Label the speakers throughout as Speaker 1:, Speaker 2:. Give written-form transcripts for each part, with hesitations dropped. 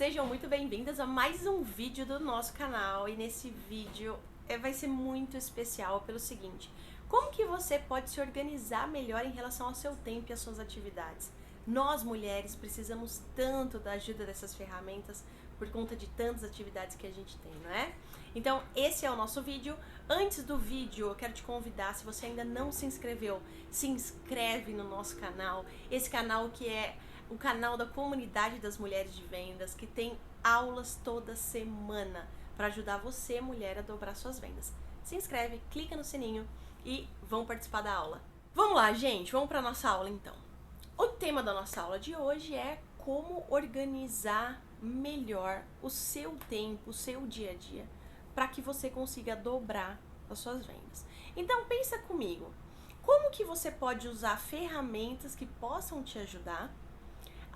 Speaker 1: Sejam muito bem-vindas a mais um vídeo do nosso canal. E nesse vídeo vai ser muito especial pelo seguinte: como que você pode se organizar melhor em relação ao seu tempo e às suas atividades? Nós mulheres precisamos tanto da ajuda dessas ferramentas por conta de tantas atividades que a gente tem, não é? Então esse é o nosso vídeo. Antes do vídeo eu quero te convidar, se você ainda não se inscreveu, se inscreve no nosso canal. Esse canal que é o canal da comunidade das mulheres de vendas, que tem aulas toda semana para ajudar você, mulher, a dobrar suas vendas. Se inscreve, clica no sininho e vão participar da aula. Vamos lá, gente, vamos para nossa aula então. O tema da nossa aula de hoje é como organizar melhor o seu tempo, o seu dia a dia, para que você consiga dobrar as suas vendas. Então pensa comigo, como que você pode usar ferramentas que possam te ajudar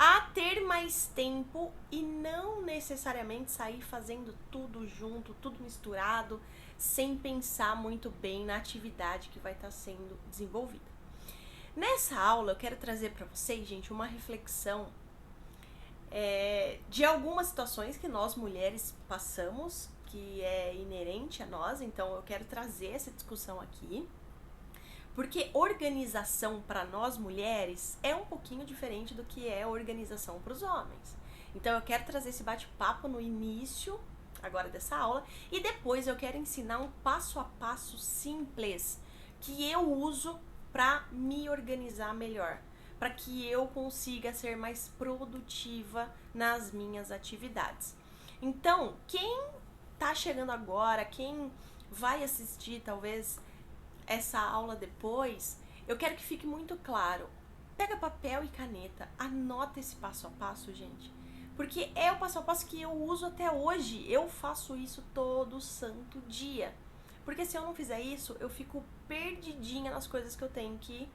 Speaker 1: a ter mais tempo e não necessariamente sair fazendo tudo junto, tudo misturado, sem pensar muito bem na atividade que vai estar sendo desenvolvida. Nessa aula eu quero trazer para vocês, gente, uma reflexão de algumas situações que nós mulheres passamos, que é inerente a nós, então eu quero trazer essa discussão aqui. Porque organização para nós mulheres é um pouquinho diferente do que é organização para os homens. Então eu quero trazer esse bate-papo no início agora dessa aula e depois eu quero ensinar um passo a passo simples que eu uso para me organizar melhor, para que eu consiga ser mais produtiva nas minhas atividades. Então, quem tá chegando agora, quem vai assistir talvez essa aula depois, eu quero que fique muito claro. Pega papel e caneta, anota esse passo a passo, gente. Porque é o passo a passo que eu uso até hoje. Eu faço isso todo santo dia. Porque se eu não fizer isso, eu fico perdidinha nas coisas que eu tenho que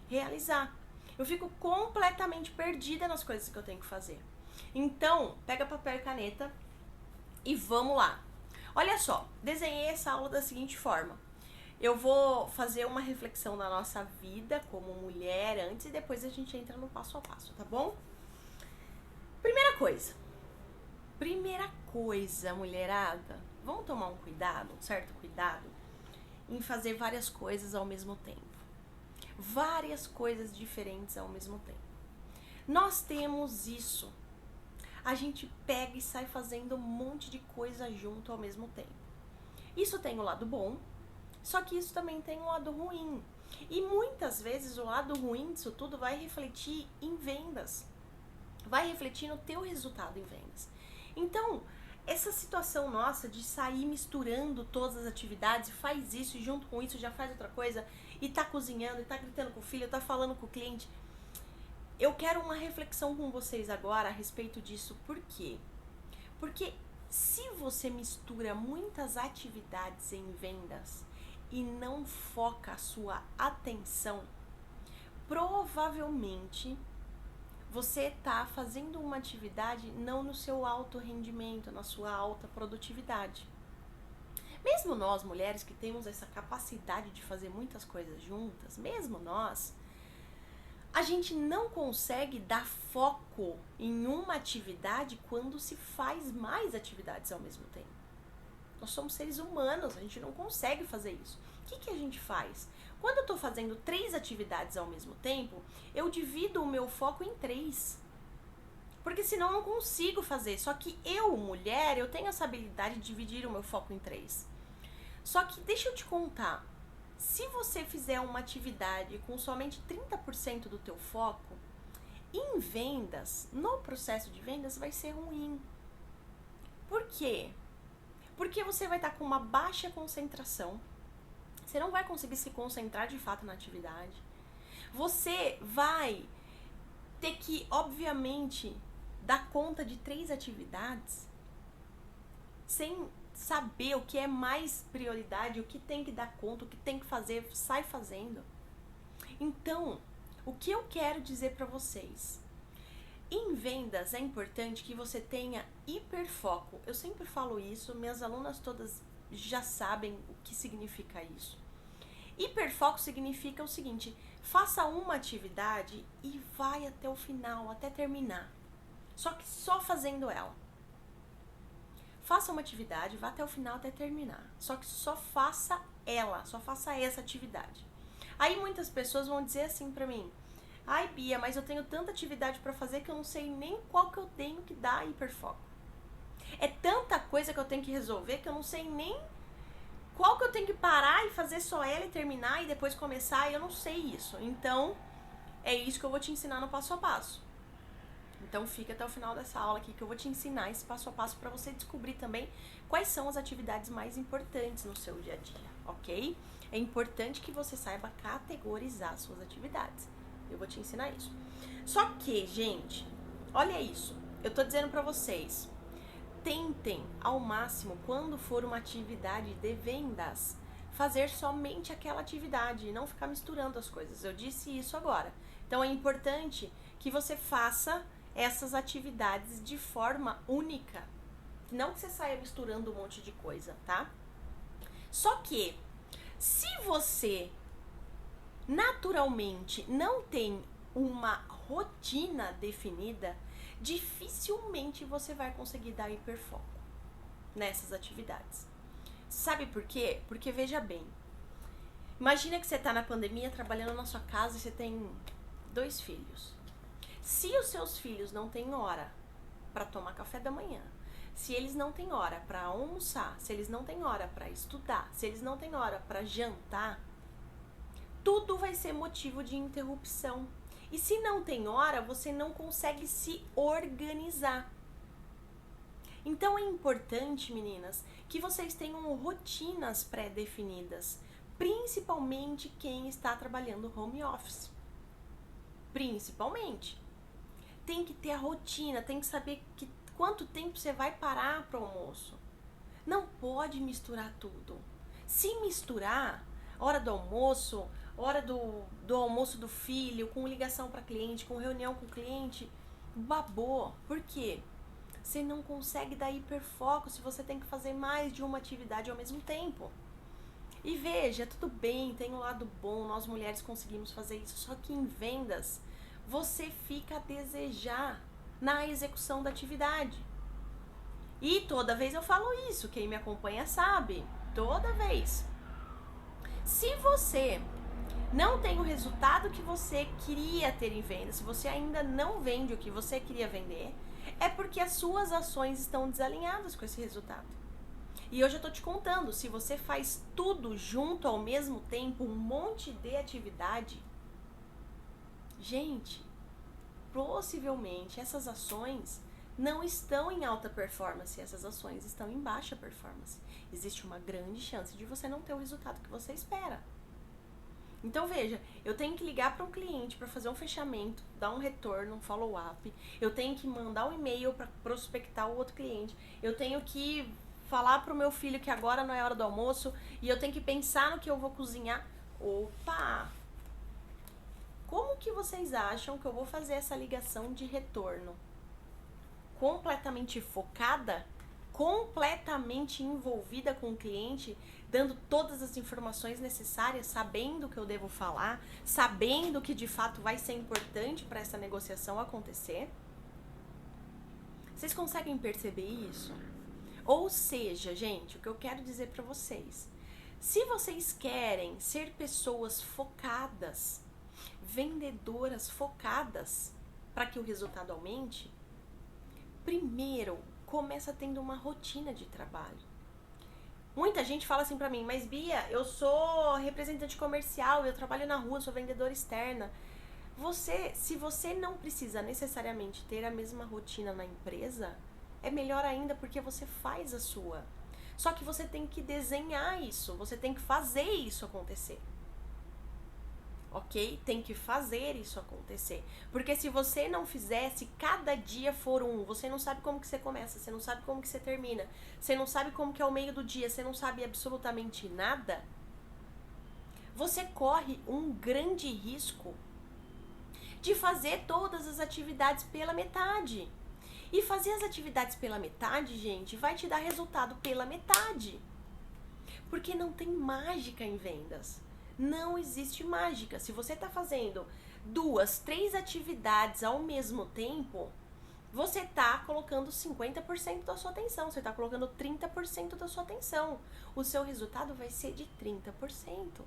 Speaker 1: realizar. Eu fico completamente perdida nas coisas que eu tenho que fazer. Então, pega papel e caneta e vamos lá. Olha só, desenhei essa aula da seguinte forma. Eu vou fazer uma reflexão da nossa vida como mulher antes e depois a gente entra no passo a passo, tá bom? Primeira coisa, mulherada, vamos tomar um cuidado, um certo cuidado em fazer várias coisas ao mesmo tempo. Várias coisas diferentes ao mesmo tempo. Nós temos isso. A gente pega e sai fazendo um monte de coisa junto ao mesmo tempo. Isso tem o lado bom, só que isso também tem um lado ruim. E muitas vezes o lado ruim disso tudo vai refletir em vendas. Vai refletir no teu resultado em vendas. Então, essa situação nossa de sair misturando todas as atividades, faz isso e junto com isso já faz outra coisa, e tá cozinhando, e tá gritando com o filho, tá falando com o cliente. Eu quero uma reflexão com vocês agora a respeito disso. Por quê? Porque se você mistura muitas atividades em vendas e não foca a sua atenção, provavelmente você está fazendo uma atividade não no seu alto rendimento, na sua alta produtividade. Mesmo nós, mulheres, que temos essa capacidade de fazer muitas coisas juntas, mesmo nós, a gente não consegue dar foco em uma atividade quando se faz mais atividades ao mesmo tempo. Nós somos seres humanos, a gente não consegue fazer isso. O que a gente faz? Quando eu estou fazendo 3 atividades ao mesmo tempo, eu divido o meu foco em 3. Porque senão eu não consigo fazer. Só que eu, mulher, eu tenho essa habilidade de dividir o meu foco em 3. Só que deixa eu te contar, se você fizer uma atividade com somente 30% do teu foco, em vendas, no processo de vendas vai ser ruim. Por quê? Porque você vai estar com uma baixa concentração, você não vai conseguir se concentrar de fato na atividade. Você vai ter que, obviamente, dar conta de 3 atividades sem saber o que é mais prioridade, o que tem que dar conta, o que tem que fazer, sai fazendo. Então, o que eu quero dizer para vocês? Em vendas é importante que você tenha hiperfoco. Eu sempre falo isso, minhas alunas todas já sabem o que significa isso. Hiperfoco significa o seguinte: faça uma atividade e vai até o final, até terminar. Só que só fazendo ela. Faça uma atividade, vá até o final até terminar. Só que só faça ela, só faça essa atividade. Aí muitas pessoas vão dizer assim pra mim: ai, Bia, mas eu tenho tanta atividade pra fazer que eu não sei nem qual que eu tenho que dar hiperfoco. É tanta coisa que eu tenho que resolver que eu não sei nem qual que eu tenho que parar e fazer só ela e terminar e depois começar, e eu não sei isso. Então, é isso que eu vou te ensinar no passo a passo. Então fica até o final dessa aula aqui que eu vou te ensinar esse passo a passo para você descobrir também quais são as atividades mais importantes no seu dia a dia, ok? É importante que você saiba categorizar suas atividades. Eu vou te ensinar isso. Só que, gente, olha isso. Eu tô dizendo para vocês, tentem ao máximo, quando for uma atividade de vendas, fazer somente aquela atividade e não ficar misturando as coisas. Eu disse isso agora. Então é importante que você faça essas atividades de forma única. Não que você saia misturando um monte de coisa, tá? Só que, se você naturalmente não tem uma rotina definida, dificilmente você vai conseguir dar hiperfoco nessas atividades. Sabe por quê? Porque veja bem, imagina que você tá na pandemia trabalhando na sua casa e você tem 2 filhos. Se os seus filhos não têm hora para tomar café da manhã, se eles não têm hora para almoçar, se eles não têm hora para estudar, se eles não têm hora para jantar, tudo vai ser motivo de interrupção. E se não tem hora, você não consegue se organizar. Então é importante, meninas, que vocês tenham rotinas pré-definidas, principalmente quem está trabalhando home office. Principalmente. Tem que ter a rotina, tem que saber quanto tempo você vai parar para o almoço. Não pode misturar tudo. Se misturar, hora do almoço, hora do almoço do filho, com ligação para cliente, com reunião com o cliente, babou. Por quê? Você não consegue dar hiperfoco se você tem que fazer mais de uma atividade ao mesmo tempo. E veja, tudo bem, tem um lado bom, nós mulheres conseguimos fazer isso, só que em vendas você fica a desejar na execução da atividade. E toda vez eu falo isso, quem me acompanha sabe, toda vez. Se você não tem o resultado que você queria ter em venda, se você ainda não vende o que você queria vender, é porque as suas ações estão desalinhadas com esse resultado. E hoje eu tô te contando, se você faz tudo junto ao mesmo tempo, um monte de atividade, gente, possivelmente essas ações não estão em alta performance, essas ações estão em baixa performance. Existe uma grande chance de você não ter o resultado que você espera. Então veja, eu tenho que ligar para um cliente para fazer um fechamento, dar um retorno, um follow-up, eu tenho que mandar um e-mail para prospectar o outro cliente, eu tenho que falar pro meu filho que agora não é hora do almoço e eu tenho que pensar no que eu vou cozinhar. Opa! Como que vocês acham que eu vou fazer essa ligação de retorno? Completamente focada? Completamente envolvida com o cliente, dando todas as informações necessárias, sabendo o que eu devo falar, sabendo que de fato vai ser importante para essa negociação acontecer? Vocês conseguem perceber isso? Ou seja, gente, o que eu quero dizer para vocês, se vocês querem ser pessoas focadas, vendedoras focadas, para que o resultado aumente, primeiro começa tendo uma rotina de trabalho. Muita gente fala assim pra mim, mas Bia, eu sou representante comercial, eu trabalho na rua, sou vendedora externa. Se você não precisa necessariamente ter a mesma rotina na empresa, é melhor ainda porque você faz a sua. Só que você tem que desenhar isso, você tem que fazer isso acontecer. Ok? Tem que fazer isso acontecer. Porque se você não fizer, se cada dia for um, você não sabe como que você começa, você não sabe como que você termina, você não sabe como que é o meio do dia, você não sabe absolutamente nada, você corre um grande risco de fazer todas as atividades pela metade. E fazer as atividades pela metade, gente, vai te dar resultado pela metade. Porque não tem mágica em vendas. Não existe mágica. Se você está fazendo 2, 3 atividades ao mesmo tempo, você tá colocando 50% da sua atenção, você tá colocando 30% da sua atenção. O seu resultado vai ser de 30%.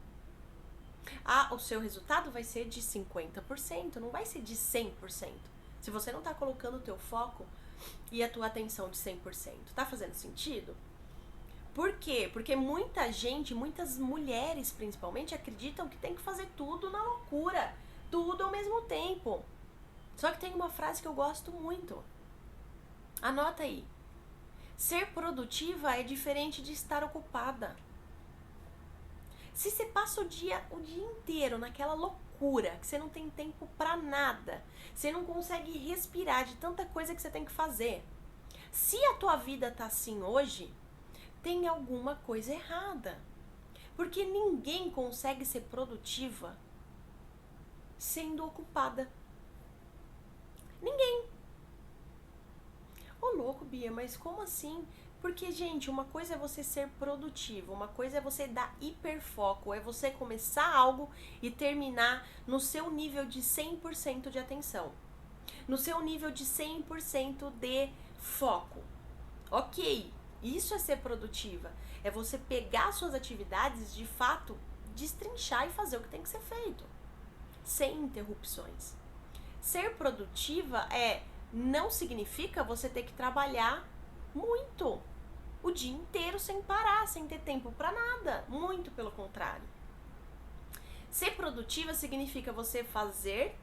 Speaker 1: O seu resultado vai ser de 50%, não vai ser de 100%. Se você não tá colocando o teu foco e a tua atenção de 100%. Tá fazendo sentido? Por quê? Porque muita gente, muitas mulheres principalmente, acreditam que tem que fazer tudo na loucura, tudo ao mesmo tempo. Só que tem uma frase que eu gosto muito. Anota aí. Ser produtiva é diferente de estar ocupada. Se você passa o dia inteiro naquela loucura, que você não tem tempo pra nada, você não consegue respirar de tanta coisa que você tem que fazer. Se a tua vida tá assim hoje, tem alguma coisa errada. Porque ninguém consegue ser produtiva sendo ocupada. Ninguém. Ô louco, Bia, mas como assim? Porque, gente, uma coisa é você ser produtivo, uma coisa é você dar hiperfoco, é você começar algo e terminar no seu nível de 100% de atenção. No seu nível de 100% de foco. Ok, isso é ser produtiva. É você pegar suas atividades, de fato, destrinchar e fazer o que tem que ser feito. Sem interrupções. Ser produtiva não significa você ter que trabalhar muito. O dia inteiro sem parar, sem ter tempo para nada. Muito pelo contrário. Ser produtiva significa você fazer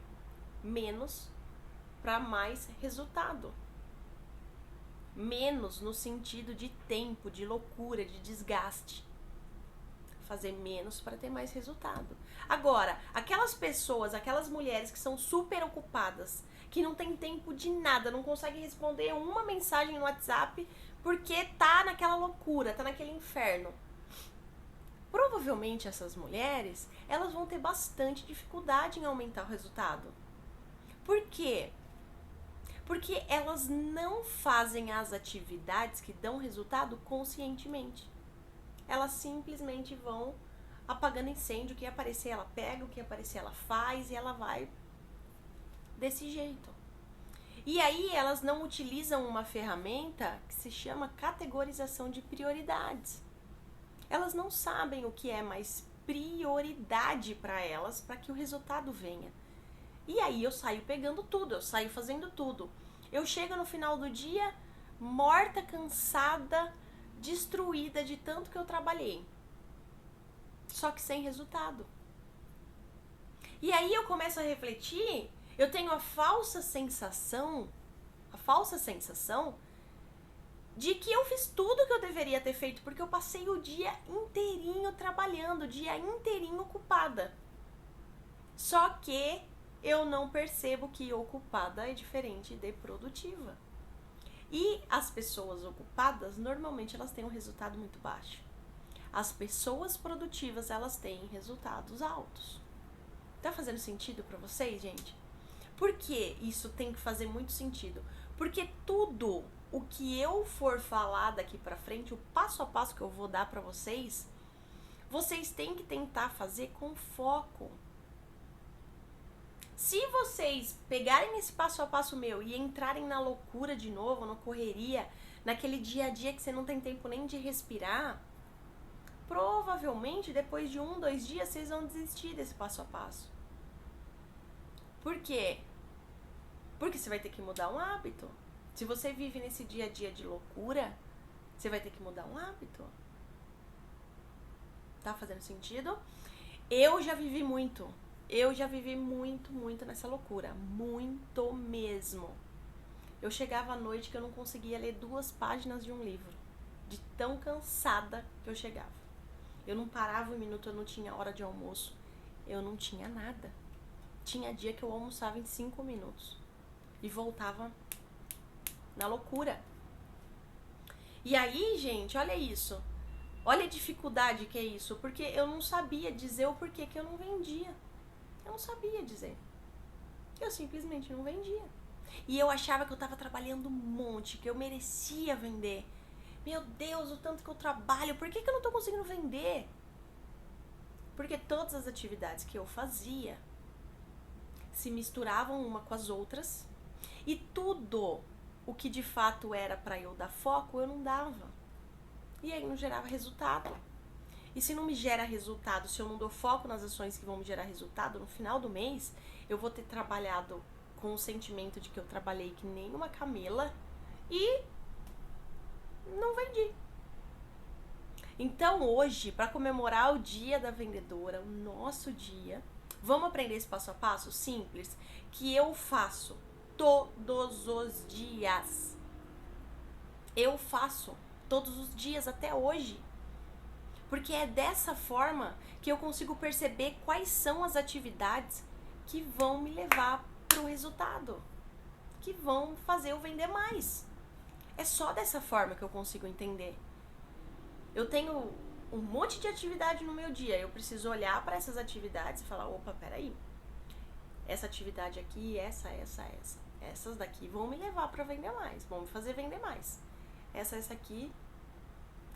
Speaker 1: menos para mais resultado. Menos no sentido de tempo, de loucura, de desgaste. Fazer menos para ter mais resultado. Agora, aquelas pessoas, aquelas mulheres que são super ocupadas, que não tem tempo de nada, não conseguem responder uma mensagem no WhatsApp porque tá naquela loucura, tá naquele inferno. Provavelmente essas mulheres, elas vão ter bastante dificuldade em aumentar o resultado. Por quê? Porque elas não fazem as atividades que dão resultado conscientemente. Elas simplesmente vão apagando incêndio, o que aparecer ela pega, o que aparecer ela faz e ela vai desse jeito. E aí elas não utilizam uma ferramenta que se chama categorização de prioridades. Elas não sabem o que é mais prioridade para elas para que o resultado venha. E aí eu saio pegando tudo, eu saio fazendo tudo. Eu chego no final do dia morta, cansada, destruída de tanto que eu trabalhei. Só que sem resultado. E aí eu começo a refletir, eu tenho a falsa sensação de que eu fiz tudo que eu deveria ter feito, porque eu passei o dia inteirinho trabalhando, o dia inteirinho ocupada. Só que eu não percebo que ocupada é diferente de produtiva. E as pessoas ocupadas, normalmente elas têm um resultado muito baixo. As pessoas produtivas, elas têm resultados altos. Tá fazendo sentido pra vocês, gente? Por que isso tem que fazer muito sentido? Porque tudo o que eu for falar daqui pra frente, o passo a passo que eu vou dar pra vocês, vocês têm que tentar fazer com foco. Se vocês pegarem esse passo a passo meu e entrarem na loucura de novo, na correria, naquele dia a dia que você não tem tempo nem de respirar, provavelmente depois de 1, 2 dias vocês vão desistir desse passo a passo. Por quê? Porque você vai ter que mudar um hábito. Se você vive nesse dia a dia de loucura, você vai ter que mudar um hábito. Tá fazendo sentido? Eu já vivi muito nessa loucura. Muito mesmo. Eu chegava à noite que eu não conseguia ler 2 páginas de um livro. De tão cansada que eu chegava. Eu não parava um minuto, eu não tinha hora de almoço. Eu não tinha nada. Tinha dia que eu almoçava em 5 minutos. E voltava na loucura. E aí, gente, olha isso. Olha a dificuldade que é isso. Porque eu não sabia dizer o porquê que eu não vendia. Eu não sabia dizer. Eu simplesmente não vendia. E eu achava que eu tava trabalhando um monte, que eu merecia vender. Meu Deus, o tanto que eu trabalho, por que eu não tô conseguindo vender? Porque todas as atividades que eu fazia se misturavam uma com as outras e tudo o que de fato era para eu dar foco, eu não dava. E aí não gerava resultado. E se não me gera resultado, se eu não dou foco nas ações que vão me gerar resultado, no final do mês, eu vou ter trabalhado com o sentimento de que eu trabalhei que nem uma camela e não vendi. Então hoje, para comemorar o dia da vendedora, o nosso dia, vamos aprender esse passo a passo simples que eu faço todos os dias. Eu faço todos os dias até hoje. Porque é dessa forma que eu consigo perceber quais são as atividades que vão me levar para o resultado, que vão fazer eu vender mais. É só dessa forma que eu consigo entender. Eu tenho um monte de atividade no meu dia, eu preciso olhar para essas atividades e falar, opa, peraí, essa atividade aqui, essa. Essas daqui vão me levar para vender mais, vão me fazer vender mais. Essa aqui,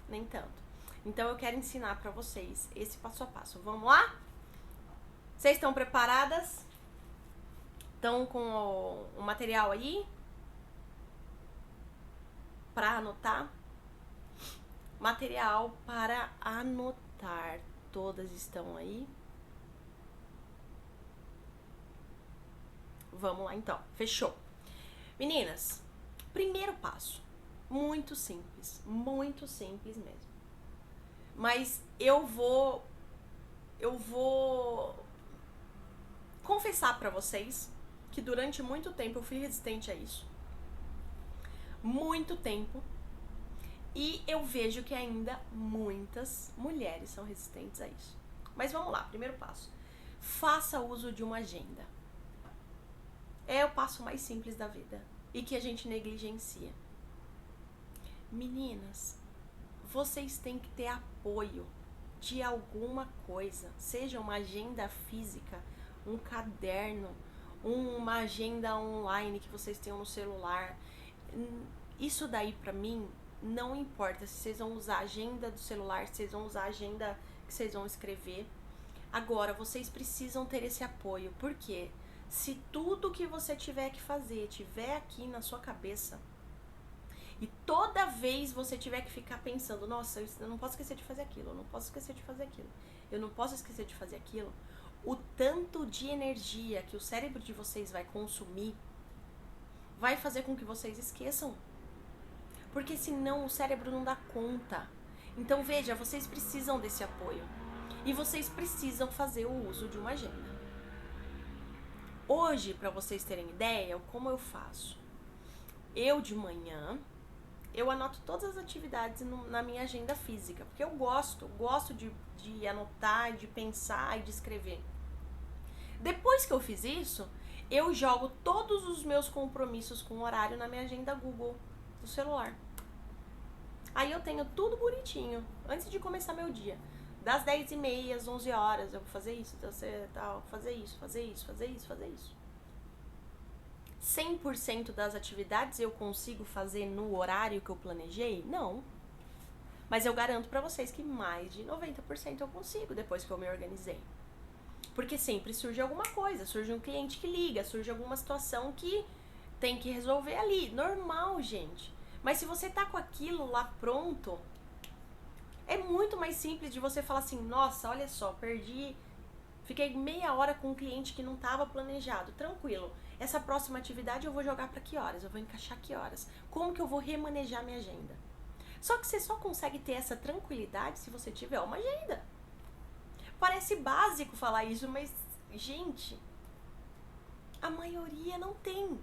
Speaker 1: nem tanto. Então eu quero ensinar para vocês esse passo a passo. Vamos lá? Vocês estão preparadas? Estão com o material aí? Para anotar? Material para anotar. Todas estão aí? Vamos lá então. Fechou. Meninas, primeiro passo. Muito simples mesmo. Mas eu vou confessar pra vocês que durante muito tempo eu fui resistente a isso. Muito tempo. E eu vejo que ainda muitas mulheres são resistentes a isso. Mas vamos lá, primeiro passo. Faça uso de uma agenda. É o passo mais simples da vida e que a gente negligencia. Meninas, vocês têm que ter apoio de alguma coisa, seja uma agenda física, um caderno, uma agenda online que vocês tenham no celular. Isso daí pra mim não importa se vocês vão usar a agenda do celular, se vocês vão usar a agenda que vocês vão escrever. Agora, vocês precisam ter esse apoio, porque se tudo que você tiver que fazer tiver aqui na sua cabeça, e toda vez você tiver que ficar pensando, nossa, eu não posso esquecer de fazer aquilo, eu não posso esquecer de fazer aquilo, eu não posso esquecer de fazer aquilo, o tanto de energia que o cérebro de vocês vai consumir vai fazer com que vocês esqueçam. Porque senão o cérebro não dá conta. Então veja, vocês precisam desse apoio. E vocês precisam fazer o uso de uma agenda. Hoje, para vocês terem ideia, como eu faço? Eu de manhã, eu anoto todas as atividades na minha agenda física. Porque eu gosto de anotar, de pensar e de escrever. Depois que eu fiz isso, eu jogo todos os meus compromissos com horário na minha agenda Google do celular. Aí eu tenho tudo bonitinho, antes de começar meu dia. Das 10h30 às 11 horas, eu vou fazer isso, fazer isso. 100% das atividades eu consigo fazer no horário que eu planejei? Não. Mas eu garanto pra vocês que mais de 90% eu consigo, depois que eu me organizei. Porque sempre surge alguma coisa, surge um cliente que liga, surge alguma situação que tem que resolver ali. Normal, gente. Mas se você tá com aquilo lá pronto, é muito mais simples de você falar assim, nossa, olha só, fiquei meia hora com um cliente que não tava planejado, tranquilo. Essa próxima atividade eu vou jogar pra que horas? Eu vou encaixar que horas? Como que eu vou remanejar minha agenda? Só que você só consegue ter essa tranquilidade se você tiver uma agenda. Parece básico falar isso, mas, gente, a maioria não tem.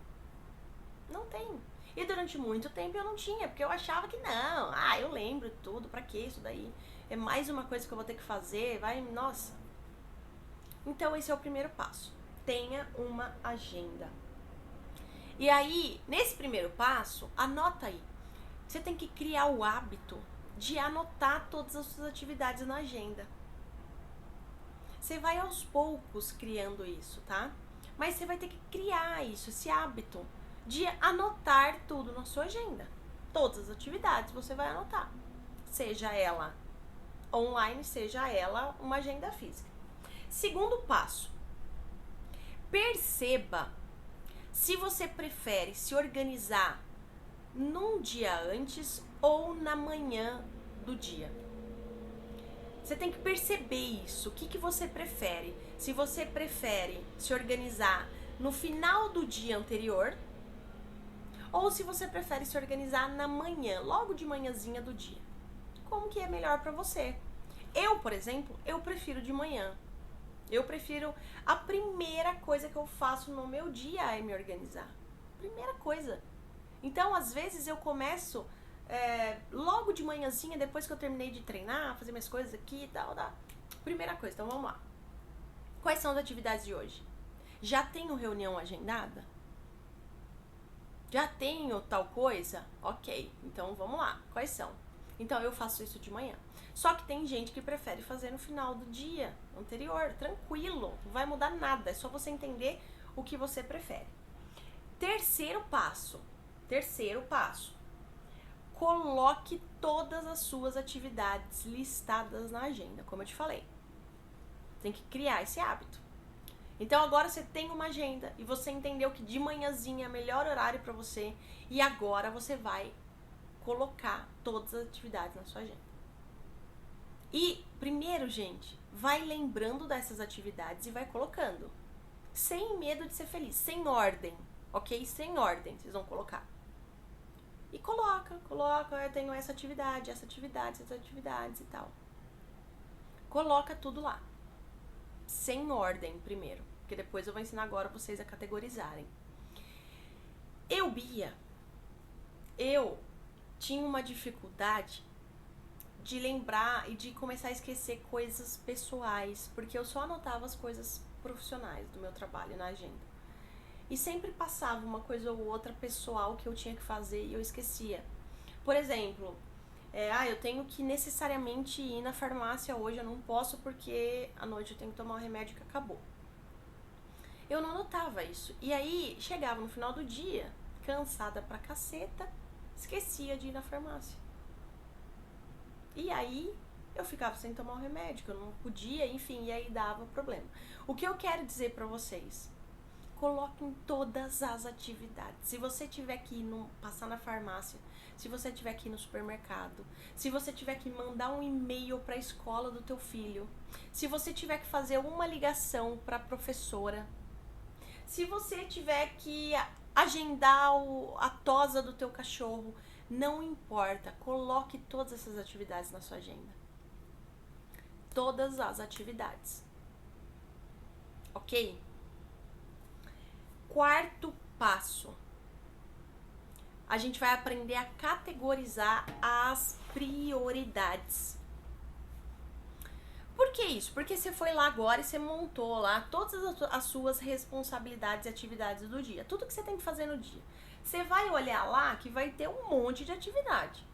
Speaker 1: Não tem. E durante muito tempo eu não tinha, porque eu achava que não. Eu lembro tudo, pra que isso daí? É mais uma coisa que eu vou ter que fazer, nossa. Então esse é o primeiro passo. Tenha uma agenda. E aí, nesse primeiro passo, anota aí. Você tem que criar o hábito de anotar todas as suas atividades na agenda. Você vai aos poucos criando isso, tá? Mas você vai ter que criar isso, esse hábito de anotar tudo na sua agenda. Todas as atividades você vai anotar. Seja ela online, seja ela uma agenda física. Segundo passo. Perceba se você prefere se organizar num dia antes ou na manhã do dia. Você tem que perceber isso. O que você prefere? Se você prefere se organizar no final do dia anterior, ou se você prefere se organizar na manhã, logo de manhãzinha do dia. Como que é melhor pra você? Eu, por exemplo, eu prefiro de manhã. Eu prefiro, a primeira coisa que eu faço no meu dia é me organizar. Primeira coisa. Então, às vezes eu começo logo de manhãzinha, depois que eu terminei de treinar, fazer minhas coisas aqui e tal. Primeira coisa, então vamos lá. Quais são as atividades de hoje? Já tenho reunião agendada? Já tenho tal coisa? Ok, então vamos lá. Quais são? Então eu faço isso de manhã. Só que tem gente que prefere fazer no final do dia anterior, tranquilo, não vai mudar nada, é só você entender o que você prefere. Terceiro passo. Coloque todas as suas atividades listadas na agenda, como eu te falei. Tem que criar esse hábito. Então agora você tem uma agenda e você entendeu que de manhãzinha é o melhor horário para você e agora você vai colocar todas as atividades na sua agenda. E primeiro, gente, vai lembrando dessas atividades e vai colocando. Sem medo de ser feliz, sem ordem, ok? Sem ordem, vocês vão colocar. E coloca, eu tenho essa atividade e tal. Coloca tudo lá. Sem ordem primeiro, porque depois eu vou ensinar agora vocês a categorizarem. Bia, eu tinha uma dificuldade de lembrar e de começar a esquecer coisas pessoais, porque eu só anotava as coisas profissionais do meu trabalho na agenda. E sempre passava uma coisa ou outra pessoal que eu tinha que fazer e eu esquecia. Por exemplo, eu tenho que necessariamente ir na farmácia hoje, eu não posso porque à noite eu tenho que tomar um remédio que acabou. Eu não anotava isso. E aí, chegava no final do dia, cansada pra caceta, esquecia de ir na farmácia. E aí, eu ficava sem tomar um remédio, que eu não podia, enfim, e aí dava problema. O que eu quero dizer pra vocês? Coloquem todas as atividades. Se você tiver que passar na farmácia, se você tiver que ir no supermercado, se você tiver que mandar um e-mail para a escola do teu filho, se você tiver que fazer uma ligação para a professora, se você tiver que agendar a tosa do teu cachorro, não importa, coloque todas essas atividades na sua agenda. Todas as atividades. Ok? Quarto passo. A gente vai aprender a categorizar as prioridades. Por que isso? Porque você foi lá agora e você montou lá todas as suas responsabilidades e atividades do dia. Tudo que você tem que fazer no dia. Você vai olhar lá que vai ter um monte de atividade.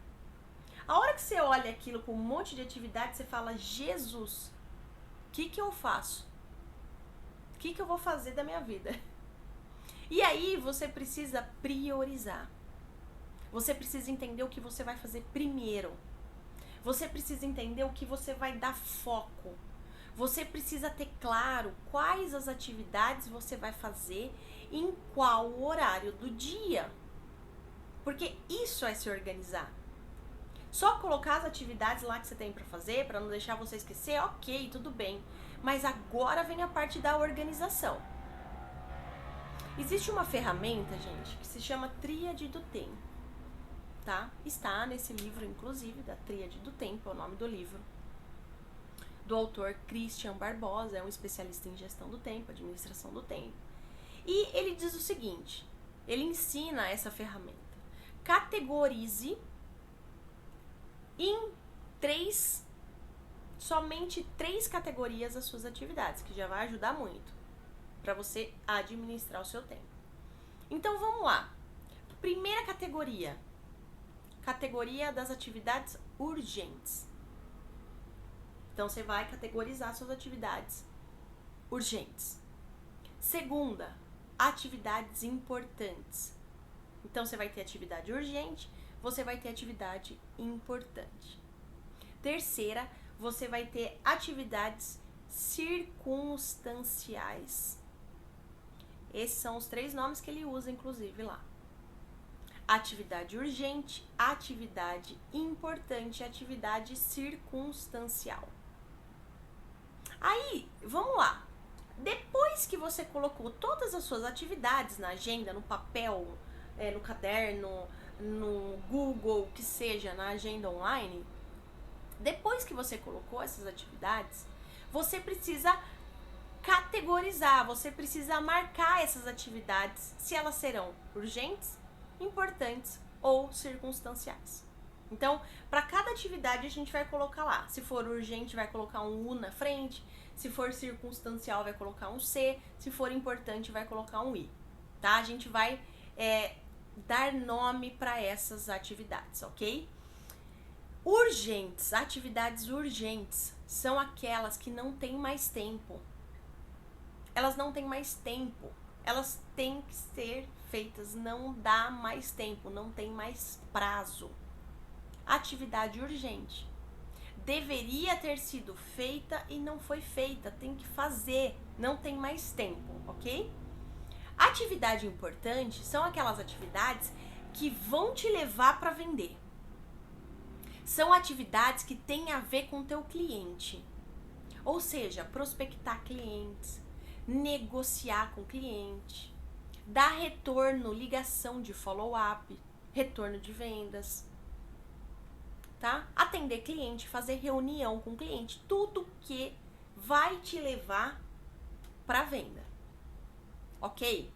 Speaker 1: A hora que você olha aquilo com um monte de atividade, você fala, Jesus, o que eu faço? O que eu vou fazer da minha vida? E aí você precisa priorizar. Você precisa entender o que você vai fazer primeiro. Você precisa entender o que você vai dar foco. Você precisa ter claro quais as atividades você vai fazer em qual horário do dia. Porque isso é se organizar. Só colocar as atividades lá que você tem para fazer, para não deixar você esquecer, ok, tudo bem. Mas agora vem a parte da organização. Existe uma ferramenta, gente, que se chama Tríade do Tempo, tá? Está nesse livro, inclusive, da Tríade do Tempo, é o nome do livro, do autor Christian Barbosa, é um especialista em gestão do tempo, administração do tempo. E ele diz o seguinte, ele ensina essa ferramenta. Categorize em somente 3 categorias as suas atividades, que já vai ajudar muito para você administrar o seu tempo. Então vamos lá. Primeira categoria das atividades urgentes. Então você vai categorizar suas atividades urgentes. Segunda, atividades importantes. Então você vai ter atividade urgente, você vai ter atividade importante. Terceira, você vai ter atividades circunstanciais. Esses são os 3 nomes que ele usa, inclusive, lá. atividade urgente, atividade importante, atividade circunstancial. Aí, vamos lá. Depois que você colocou todas as suas atividades na agenda, no papel, no caderno, no Google, que seja, na agenda online, depois que você colocou essas atividades, você precisa categorizar, você precisa marcar essas atividades, se elas serão urgentes, importantes ou circunstanciais. Então, para cada atividade a gente vai colocar lá. Se for urgente, vai colocar um U na frente. Se for circunstancial, vai colocar um C. Se for importante, vai colocar um I. Tá? A gente vai dar nome para essas atividades, ok? Urgentes, atividades urgentes, são aquelas que não têm mais tempo. Elas não têm mais tempo. Elas têm que ser feitas, não dá mais tempo, não tem mais prazo. Atividade urgente. Deveria ter sido feita e não foi feita, tem que fazer, não tem mais tempo, ok? Atividade importante são aquelas atividades que vão te levar para vender. São atividades que têm a ver com o teu cliente. Ou seja, prospectar clientes, negociar com o cliente, dar retorno, ligação de follow-up, retorno de vendas, tá? Atender cliente, fazer reunião com cliente, tudo que vai te levar para venda, ok?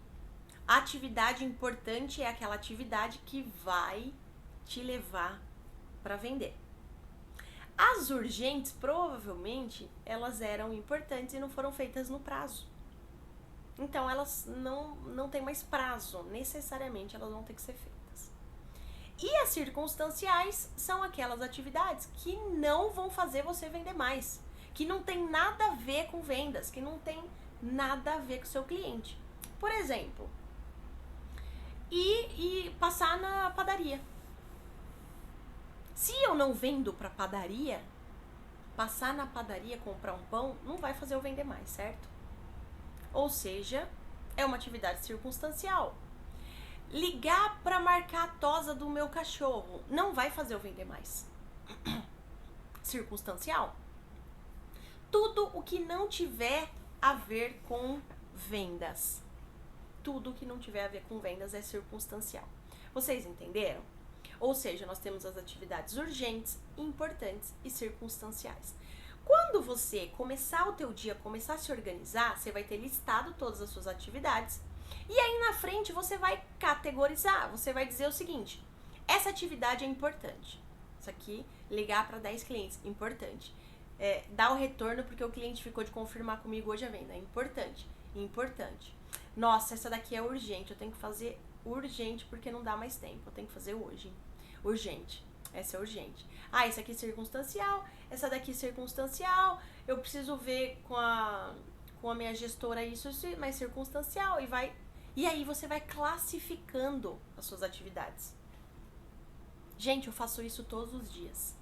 Speaker 1: Atividade importante é aquela atividade que vai te levar para vender. As urgentes, provavelmente, elas eram importantes e não foram feitas no prazo. Então, elas não têm mais prazo, necessariamente elas vão ter que ser feitas. E as circunstanciais são aquelas atividades que não vão fazer você vender mais, que não tem nada a ver com vendas, que não tem nada a ver com o seu cliente. Por exemplo, e passar na padaria. Se eu não vendo para padaria, passar na padaria, comprar um pão, não vai fazer eu vender mais, certo? Ou seja, é uma atividade circunstancial. Ligar para marcar a tosa do meu cachorro não vai fazer eu vender mais. Circunstancial. Tudo o que não tiver a ver com vendas. Tudo o que não tiver a ver com vendas é circunstancial. Vocês entenderam? Ou seja, nós temos as atividades urgentes, importantes e circunstanciais. Quando você começar o teu dia, começar a se organizar, você vai ter listado todas as suas atividades e aí na frente você vai categorizar, você vai dizer o seguinte: essa atividade é importante. Isso aqui, ligar para 10 clientes, importante. Dar o retorno porque o cliente ficou de confirmar comigo hoje a venda, importante, importante. Nossa, essa daqui é urgente, eu tenho que fazer urgente porque não dá mais tempo, eu tenho que fazer hoje. Urgente, essa é urgente. Ah, essa aqui é circunstancial, essa daqui é circunstancial, eu preciso ver com a minha gestora isso, mas circunstancial, e aí você vai classificando as suas atividades. Gente, eu faço isso todos os dias.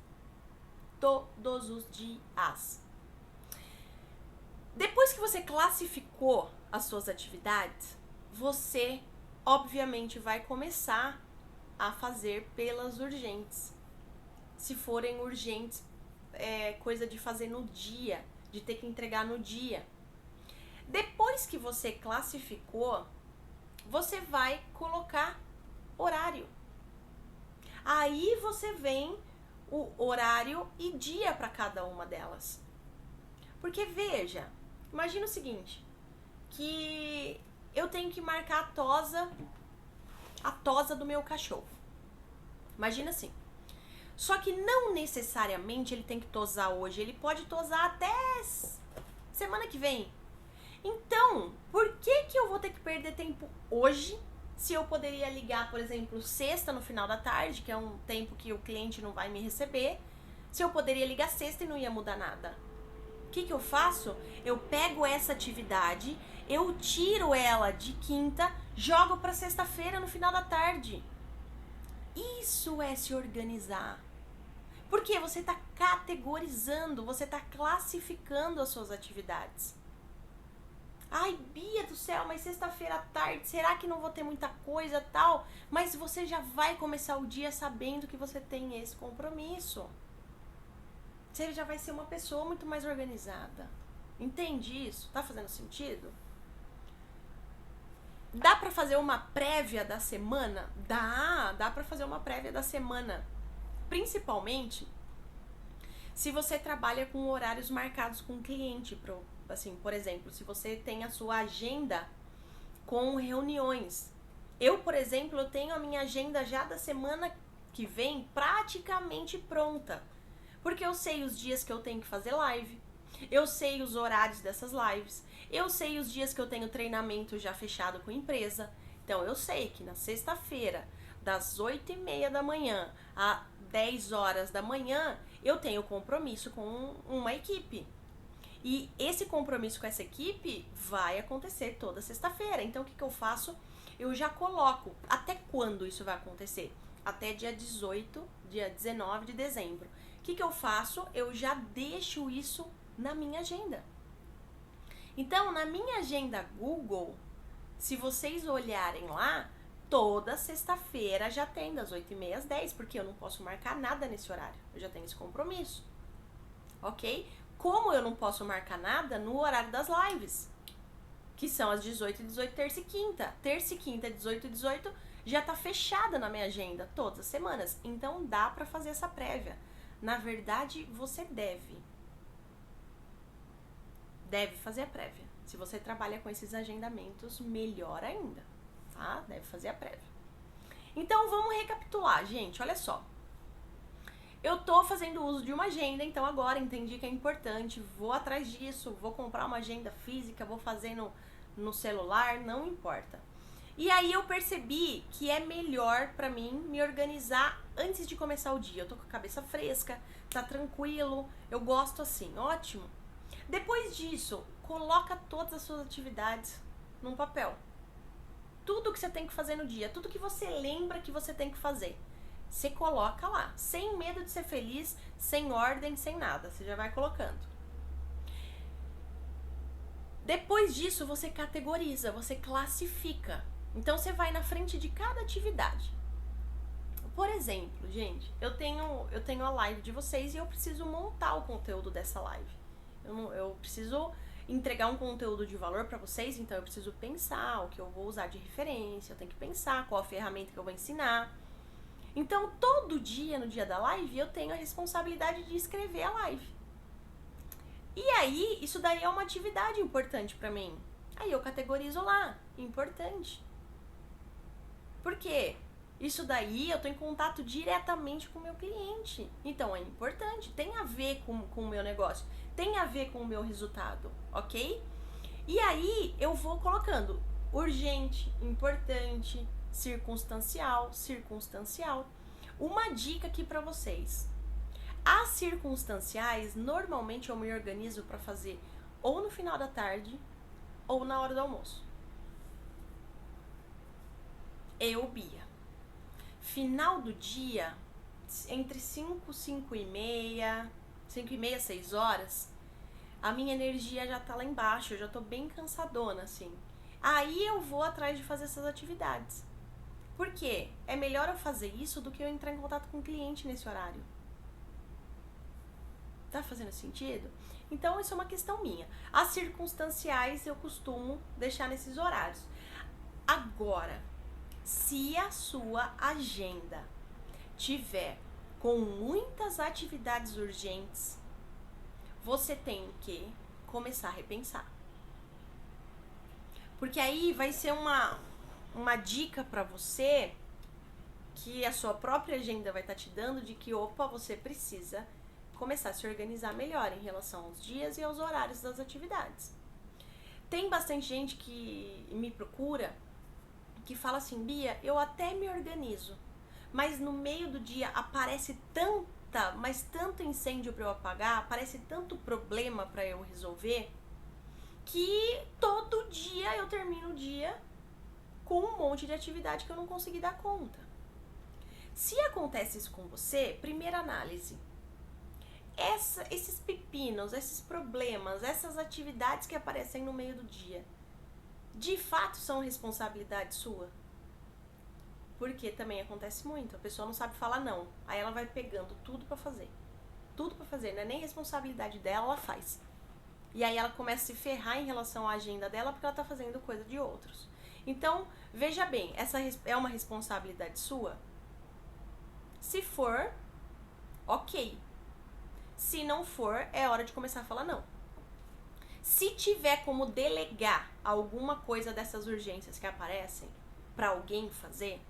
Speaker 1: Todos os dias. Depois que você classificou as suas atividades, você obviamente vai começar a fazer pelas urgentes. Se forem urgentes, coisa de fazer no dia, de ter que entregar no dia. Depois que você classificou, você vai colocar horário. Aí você vem o horário e dia para cada uma delas. Porque veja, imagina o seguinte, que eu tenho que marcar a tosa do meu cachorro. Imagina assim. Só que não necessariamente ele tem que tosar hoje, ele pode tosar até semana que vem. Então, por que eu vou ter que perder tempo hoje, se eu poderia ligar, por exemplo, sexta no final da tarde, que é um tempo que o cliente não vai me receber, se eu poderia ligar sexta e não ia mudar nada? O que eu faço? Eu pego essa atividade, eu tiro ela de quinta, jogo para sexta-feira no final da tarde. Isso é se organizar. Porque você está categorizando, você está classificando as suas atividades. Ai, Bia do céu, mas sexta-feira à tarde, será que não vou ter muita coisa tal? Mas você já vai começar o dia sabendo que você tem esse compromisso. Você já vai ser uma pessoa muito mais organizada. Entende isso? Tá fazendo sentido? Dá pra fazer uma prévia da semana? Dá pra fazer uma prévia da semana. Principalmente se você trabalha com horários marcados com o cliente. Assim, por exemplo, se você tem a sua agenda com reuniões. Eu, por exemplo, eu tenho a minha agenda já da semana que vem praticamente pronta. Porque eu sei os dias que eu tenho que fazer live, eu sei os horários dessas lives, eu sei os dias que eu tenho treinamento já fechado com a empresa. Então eu sei que na sexta-feira, das 8h30 da manhã a 10 horas da manhã, eu tenho compromisso com uma equipe. E esse compromisso com essa equipe vai acontecer toda sexta-feira. Então o que eu faço? Eu já coloco até quando isso vai acontecer. Até dia 18, dia 19 de dezembro. O que eu faço? Eu já deixo isso na minha agenda. Então, na minha agenda Google, se vocês olharem lá, toda sexta-feira já tem das 8h30 às 10, porque eu não posso marcar nada nesse horário. Eu já tenho esse compromisso. Ok? Como eu não posso marcar nada no horário das lives, que são às 18h18, terça e quinta. Terça e quinta, 18h18, já tá fechada na minha agenda todas as semanas. Então, dá pra fazer essa prévia. Na verdade, você deve fazer a prévia. Se você trabalha com esses agendamentos, melhor ainda, tá? Deve fazer a prévia. Então, vamos recapitular, gente. Olha só. Eu tô fazendo uso de uma agenda, então agora entendi que é importante. Vou atrás disso, vou comprar uma agenda física, vou fazer no celular, não importa. E aí eu percebi que é melhor pra mim me organizar antes de começar o dia. Eu tô com a cabeça fresca, tá tranquilo, eu gosto assim, ótimo. Depois disso, coloca todas as suas atividades num papel. Tudo que você tem que fazer no dia, tudo que você lembra que você tem que fazer, você coloca lá, sem medo de ser feliz, sem ordem, sem nada, você já vai colocando. Depois disso, você categoriza, você classifica. Então, você vai na frente de cada atividade. Por exemplo, gente, eu tenho a live de vocês e eu preciso montar o conteúdo dessa live. Eu preciso entregar um conteúdo de valor para vocês, então eu preciso pensar o que eu vou usar de referência, eu tenho que pensar qual a ferramenta que eu vou ensinar. Então, todo dia, no dia da live, eu tenho a responsabilidade de escrever a live. E aí, isso daí é uma atividade importante pra mim. Aí eu categorizo lá, importante. Por quê? Isso daí eu tô em contato diretamente com o meu cliente. Então é importante, tem a ver com o meu negócio, tem a ver com o meu resultado, ok? E aí eu vou colocando urgente, importante, circunstancial. Uma dica aqui pra vocês. As circunstanciais, normalmente eu me organizo pra fazer ou no final da tarde ou na hora do almoço. Eu, Bia. Final do dia, entre 5h30, 6 horas, a minha energia já tá lá embaixo, eu já tô bem cansadona, assim. Aí eu vou atrás de fazer essas atividades. Por quê? É melhor eu fazer isso do que eu entrar em contato com o cliente nesse horário. Tá fazendo sentido? Então, isso é uma questão minha. As circunstanciais eu costumo deixar nesses horários. Agora, se a sua agenda tiver com muitas atividades urgentes, você tem que começar a repensar. Porque aí vai ser uma dica pra você que a sua própria agenda vai estar te dando de que, opa, você precisa começar a se organizar melhor em relação aos dias e aos horários das atividades. Tem bastante gente que me procura que fala assim, Bia, eu até me organizo, mas no meio do dia aparece tanto incêndio para eu apagar, aparece tanto problema para eu resolver, que todo dia eu termino o dia com um monte de atividade que eu não consegui dar conta. Se acontece isso com você, primeira análise. Esses pepinos, esses problemas, essas atividades que aparecem no meio do dia, De fato são responsabilidade sua? Porque também acontece muito, a pessoa não sabe falar não. Aí ela vai pegando tudo pra fazer. Tudo pra fazer, não é nem responsabilidade dela, ela faz. E aí ela começa a se ferrar em relação à agenda dela porque ela tá fazendo coisa de outros. Então, veja bem, essa é uma responsabilidade sua? Se for, ok. Se não for, é hora de começar a falar não. Se tiver como delegar alguma coisa dessas urgências que aparecem pra alguém fazer,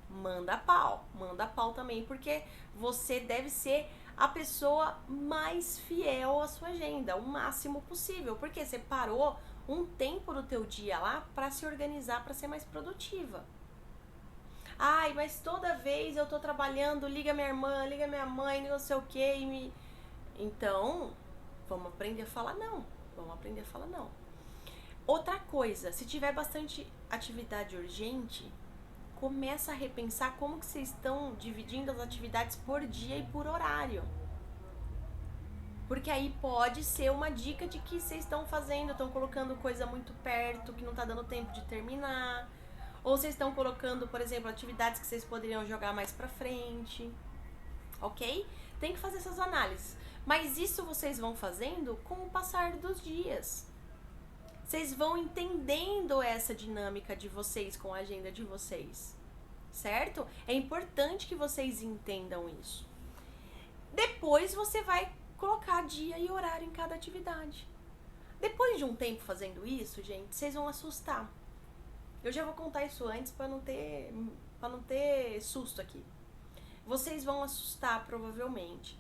Speaker 1: manda pau também, porque você deve ser a pessoa mais fiel à sua agenda, o máximo possível, porque você parou um tempo do teu dia lá pra se organizar, pra ser mais produtiva. Ai, mas toda vez eu tô trabalhando, liga minha irmã, liga minha mãe, não sei o que, e me... Então, vamos aprender a falar não. Vamos aprender a falar não. Outra coisa, se tiver bastante atividade urgente, começa a repensar como que vocês estão dividindo as atividades por dia e por horário. Porque aí pode ser uma dica de que vocês estão colocando coisa muito perto, que não tá dando tempo de terminar. Ou vocês estão colocando, por exemplo, atividades que vocês poderiam jogar mais pra frente. Ok? Tem que fazer essas análises. Mas isso vocês vão fazendo com o passar dos dias. Vocês vão entendendo essa dinâmica de vocês com a agenda de vocês, certo? É importante que vocês entendam isso. Depois você vai colocar dia e horário em cada atividade. Depois de um tempo fazendo isso, gente, vocês vão assustar. Eu já vou contar isso antes para não ter susto aqui. Vocês vão assustar provavelmente,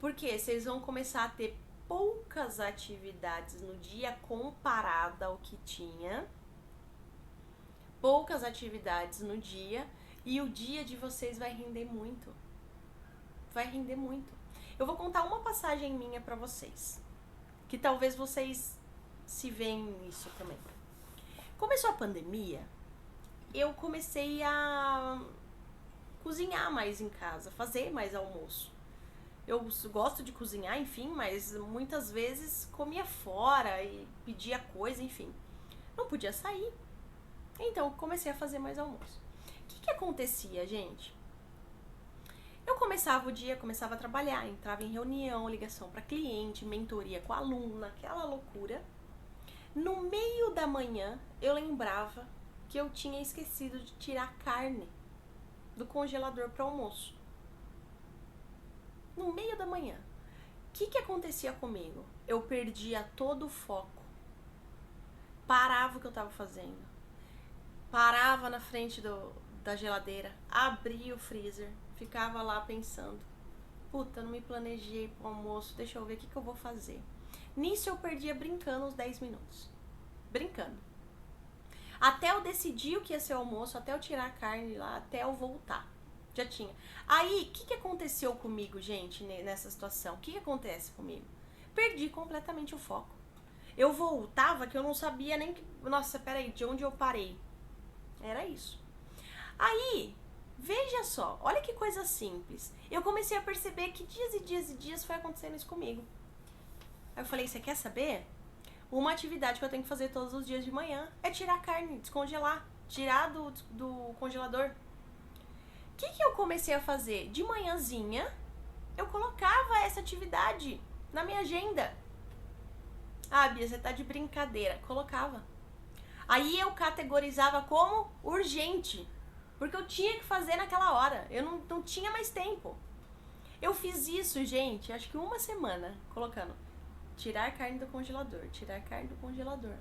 Speaker 1: porque vocês vão começar a ter poucas atividades no dia comparada ao que tinha. Poucas atividades no dia e o dia de vocês vai render muito. Vai render muito. Eu vou contar uma passagem minha pra vocês, que talvez vocês se veem nisso também. Começou a pandemia, eu comecei a cozinhar mais em casa, fazer mais almoço. Eu gosto de cozinhar, enfim, mas muitas vezes comia fora e pedia coisa, enfim. Não podia sair. Então, comecei a fazer mais almoço. O que acontecia, gente? Eu começava o dia, começava a trabalhar, entrava em reunião, ligação para cliente, mentoria com aluna, aquela loucura. No meio da manhã, eu lembrava que eu tinha esquecido de tirar carne do congelador para almoço. No meio da manhã. O que acontecia comigo? Eu perdia todo o foco. Parava o que eu estava fazendo. Parava na frente da geladeira, abria o freezer, ficava lá pensando. Puta, não me planejei pro almoço, deixa eu ver o que eu vou fazer. Nisso eu perdia brincando uns 10 minutos. Brincando. Até eu decidir o que ia ser o almoço, até eu tirar a carne lá, até eu voltar. Já tinha. Aí, o que aconteceu comigo, gente, nessa situação? O que acontece comigo? Perdi completamente o foco. Eu voltava que eu não sabia nem que... Nossa, peraí, de onde eu parei? Era isso. Aí, veja só, olha que coisa simples. Eu comecei a perceber que dias e dias e dias foi acontecendo isso comigo. Aí eu falei, você quer saber? Uma atividade que eu tenho que fazer todos os dias de manhã é tirar a carne, descongelar, tirar do congelador. O que eu comecei a fazer? De manhãzinha, eu colocava essa atividade na minha agenda. Ah, Bia, você tá de brincadeira. Colocava. Aí eu categorizava como urgente, porque eu tinha que fazer naquela hora. Eu não tinha mais tempo. Eu fiz isso, gente, acho que uma semana, colocando tirar carne do congelador, tirar carne do congelador.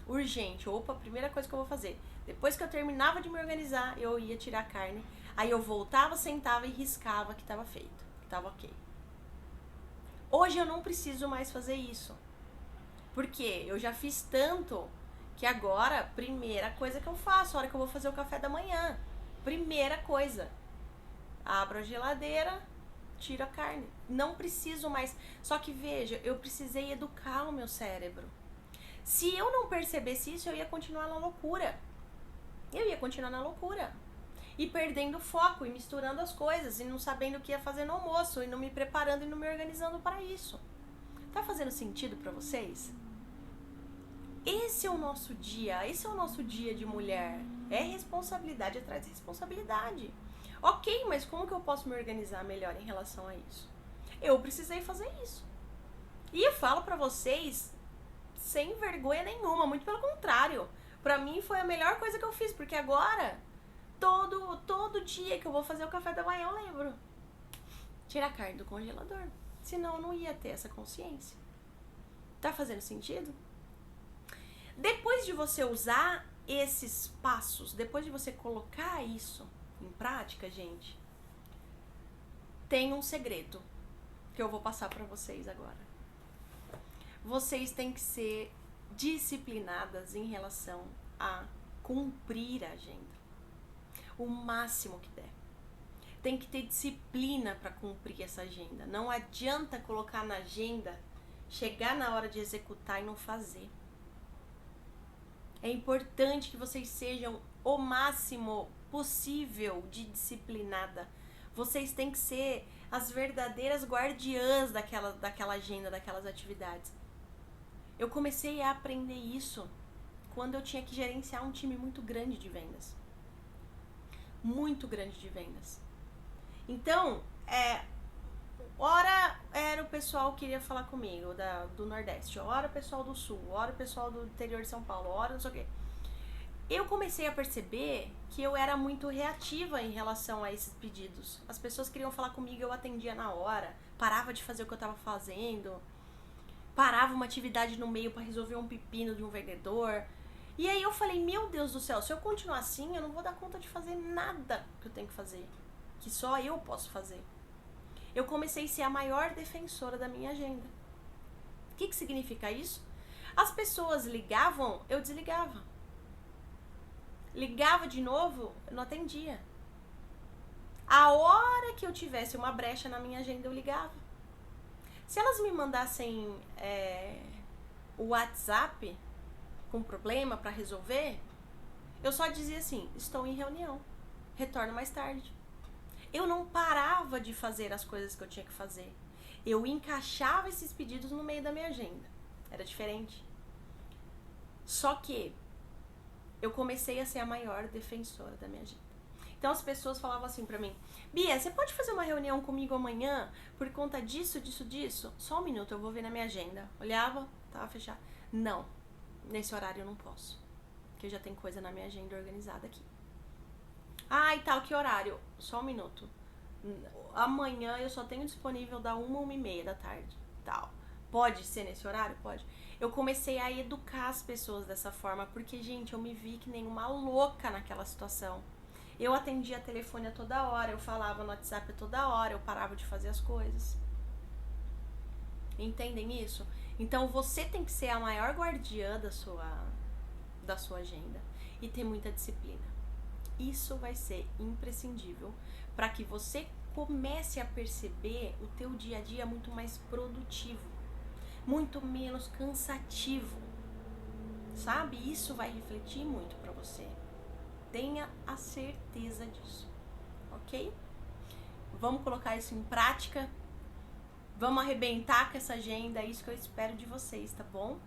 Speaker 1: Urgente, opa, primeira coisa que eu vou fazer. Depois que eu terminava de me organizar, eu ia tirar a carne. Aí eu voltava, sentava e riscava que tava feito, que tava ok. Hoje eu não preciso mais fazer isso. Porque eu já fiz tanto que agora, primeira coisa que eu faço, a hora que eu vou fazer o café da manhã, primeira coisa, abro a geladeira, tiro a carne. Não preciso mais. Só que veja, eu precisei educar o meu cérebro. Se eu não percebesse isso, eu ia continuar na loucura. Eu ia continuar na loucura. E perdendo foco, e misturando as coisas, e não sabendo o que ia fazer no almoço, e não me preparando e não me organizando para isso. Tá fazendo sentido para vocês? esse é o nosso dia, esse é o nosso dia de mulher. É responsabilidade atrás de responsabilidade. Ok, mas como que eu posso me organizar melhor em relação a isso? Eu precisei fazer isso. E eu falo pra vocês sem vergonha nenhuma, muito pelo contrário. Pra mim foi a melhor coisa que eu fiz, porque agora, todo dia que eu vou fazer o café da manhã, eu lembro. Tirar a carne do congelador. Senão eu não ia ter essa consciência. Tá fazendo sentido? Depois de você usar esses passos, depois de você colocar isso em prática, gente, tem um segredo que eu vou passar pra vocês agora. Vocês têm que ser disciplinadas em relação a cumprir a agenda. O máximo que der. Tem que ter disciplina para cumprir essa agenda. Não adianta colocar na agenda, chegar na hora de executar e não fazer. É importante que vocês sejam o máximo possível de disciplinada. Vocês têm que ser as verdadeiras guardiãs daquela agenda, daquelas atividades. Eu comecei a aprender isso quando eu tinha que gerenciar um time muito grande de vendas. Muito grande de vendas. Então, ora era o pessoal que queria falar comigo do Nordeste, ora o pessoal do Sul, ora o pessoal do interior de São Paulo, ora não sei o quê. Eu comecei a perceber que eu era muito reativa em relação a esses pedidos. As pessoas queriam falar comigo, eu atendia na hora, parava de fazer o que eu estava fazendo, parava uma atividade no meio para resolver um pepino de um vendedor. E aí eu falei, meu Deus do céu, se eu continuar assim, eu não vou dar conta de fazer nada que eu tenho que fazer, que só eu posso fazer. Eu comecei a ser a maior defensora da minha agenda. O que significa isso? As pessoas ligavam, eu desligava. Ligava de novo, eu não atendia. A hora que eu tivesse uma brecha na minha agenda, eu ligava. Se elas me mandassem o WhatsApp com problema para resolver, eu só dizia assim, estou em reunião, retorno mais tarde. Eu não parava de fazer as coisas que eu tinha que fazer. Eu encaixava esses pedidos no meio da minha agenda. Era diferente. Só que eu comecei a ser a maior defensora da minha agenda. Então as pessoas falavam assim pra mim, Bia, você pode fazer uma reunião comigo amanhã por conta disso, disso, disso? Só um minuto, eu vou ver na minha agenda. Olhava, tava fechado. Não, nesse horário eu não posso, porque já tem coisa na minha agenda organizada aqui. Ah, e tal, que horário? Só um minuto. Amanhã eu só tenho disponível da 1h da tarde. Tal. Pode ser nesse horário? Pode. Eu comecei a educar as pessoas dessa forma, porque, gente, eu me vi que nem uma louca naquela situação. Eu atendia telefone a toda hora, eu falava no WhatsApp a toda hora, eu parava de fazer as coisas. Entendem isso? Então você tem que ser a maior guardiã da sua agenda e ter muita disciplina. Isso vai ser imprescindível para que você comece a perceber o teu dia a dia muito mais produtivo, muito menos cansativo, sabe? Isso vai refletir muito para você. Tenha a certeza disso, ok? Vamos colocar isso em prática. Vamos arrebentar com essa agenda, é isso que eu espero de vocês, tá bom?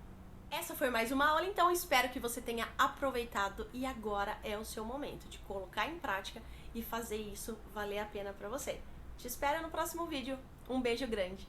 Speaker 1: Essa foi mais uma aula, então espero que você tenha aproveitado e agora é o seu momento de colocar em prática e fazer isso valer a pena pra você. Te espero no próximo vídeo. Um beijo grande!